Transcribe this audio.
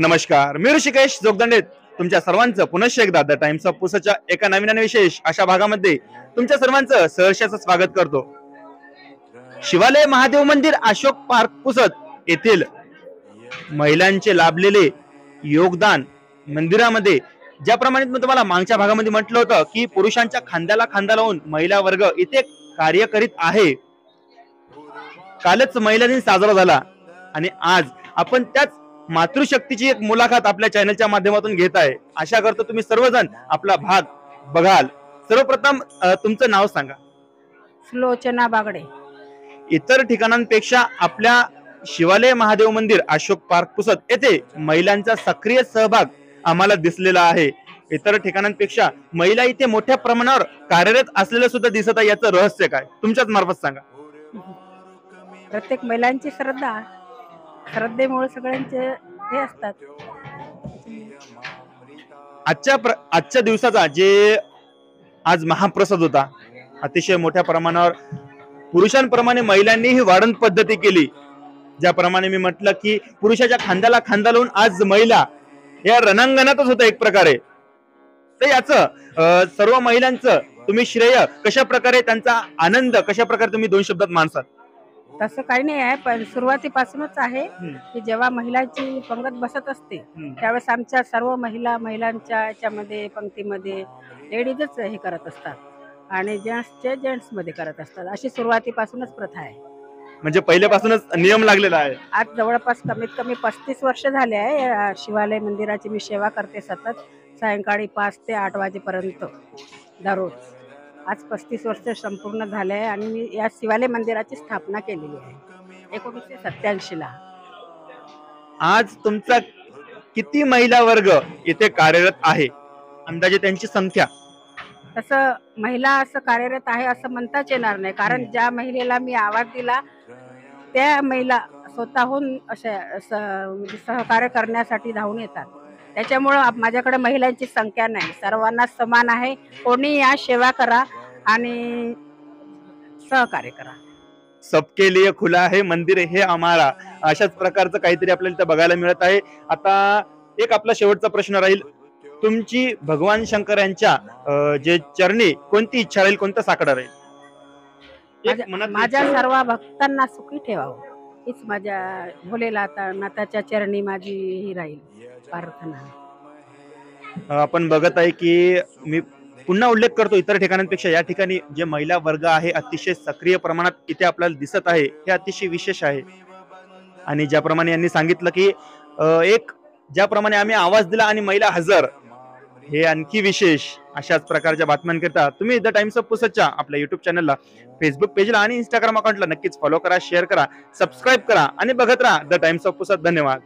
नमस्कार, मी ऋषिकेश जोगदंडे तुमच्या सर्वांचं पुनश्च एकदा द टाइम्स ऑफ पुसदच्या एका नवीन आणि विशेष अशा भागामध्ये तुमच्या सर्वांचं सहर्षाचं स्वागत करतो. शिवालय महादेव मंदिर अशोक पार्क पुसद येथील महिलांचे लाभलेले योगदान मंदिरामध्ये ज्याप्रमाणे मी तुम्हाला मागच्या भागामध्ये म्हटलं होतं की पुरुषांच्या खांद्याला खांदा लावून महिला वर्ग इथे कार्य करीत आहे. कालच महिला दिन साजरा झाला आणि आज आपण त्याच मातृशक्तीची एक मुलाखत आपल्या चॅनलच्या माध्यमातून घेत आहे. आशा करतो तुम्ही सर्वजण आपला भाग बघाल. सर्वप्रथम तुमचं नाव सांगा. सुलोचना बागडे. इतर ठिकाणांपेक्षा आपल्या शिवालय महादेव मंदिर अशोक पार्क पुसद येथे महिलांचा सक्रिय सहभाग आम्हाला दिसलेला आहे. इतर ठिकाणांपेक्षा महिला इथे मोठ्या प्रमाणावर कार्यरत असलेलं सुद्धा दिसत आहे. याचं रहस्य काय तुमच्याच मार्फत सांगा. प्रत्येक महिलांची श्रद्धेमुळे सगळ्यांचे हे असतात. आजच्या दिवसाचा जे आज महाप्रसाद होता, अतिशय मोठ्या प्रमाणावर पुरुषांप्रमाणे महिलांनीही वाढण पद्धती केली. ज्याप्रमाणे मी म्हटलं की पुरुषाच्या खांद्याला खांदा लावून आज महिला या रणांगणातच होतं एक प्रकारे. तर याचं सर्व महिलांचं तुम्ही श्रेय कशा प्रकारे, त्यांचा आनंद कशा प्रकारे तुम्ही दोन शब्दात मांडसाल? तसं काही नाही आहे, पण सुरुवातीपासूनच आहे की जेव्हा महिलांची पंगत बसत असते त्यावेळेस आमच्या सर्व महिलांच्या याच्यामध्ये पंक्तीमध्ये लेडीजच हे करत असतात आणि जेंट्स मध्ये करत असतात. अशी सुरुवातीपासूनच प्रथा आहे. म्हणजे पहिल्यापासूनच नियम लागलेला आहे. आज जवळपास कमीत कमी 35 वर्ष झाले आहे शिवालय मंदिराची मी सेवा करते सतत. सायंकाळी 5 ते 8 वाजेपर्यंत दररोज. आज 35 वर्ष संपूर्ण झाले आहे आणि मी या शिवालय मंदिराची स्थापना केलेली आहे 1987 ला. आज तुमचा किती महिला वर्ग इथे कार्यरत आहे, अंदाजे त्यांची संख्या? तसं महिला असं कार्यरत आहे असं म्हणताच येणार नाही, कारण ज्या महिलेला मी आवाज दिला त्या महिला स्वतःहून म्हणजे सहकार्य करण्यासाठी धावून येतात. त्याच्यामुळं माझ्याकडे महिलांची संख्या नाही, सर्वांना समान आहे. कोणी या सेवा करा आणि सहकार्य करा. सबके लिए खुला है मंदिर हे आम्हाला, अशाच प्रकारचं काहीतरी आपल्याला इथं बघायला मिळत आहे. आता एक आपला शेवटचा प्रश्न राहील, तुमची भगवान शंकर यांच्या जे चरणी कोणती इच्छा राहील, कोणता साकडा राहील? माझ्या सर्व भक्तांना सुखी ठेवावं हीच माझ्या भोलेनाथाच्या चरणी माझी ही राहील प्रार्थना. आपण बघत आहे की मी पुन्हा उल्लेख करतो, इतर ठिकाणांपेक्षा या ठिकाणी जे महिला वर्ग आहे अतिशय सक्रिय प्रमाणात इथे आपल्याला दिसत आहे. हे अतिशय विशेष आहे. आणि ज्याप्रमाणे यांनी सांगितलं की एक ज्याप्रमाणे आम्ही आवाज दिला आणि महिला हजर, हे आणखी विशेष. अशाच प्रकारच्या बातम्यांकरिता तुम्ही द टाइम्स ऑफ पुसदच्या आपल्या युट्यूब चॅनलला, फेसबुक पेजला आणि इंस्टाग्राम अकाउंटला नक्कीच फॉलो करा, शेअर करा, सबस्क्राईब करा आणि बघत राहा द टाइम्स ऑफ पुसद. धन्यवाद.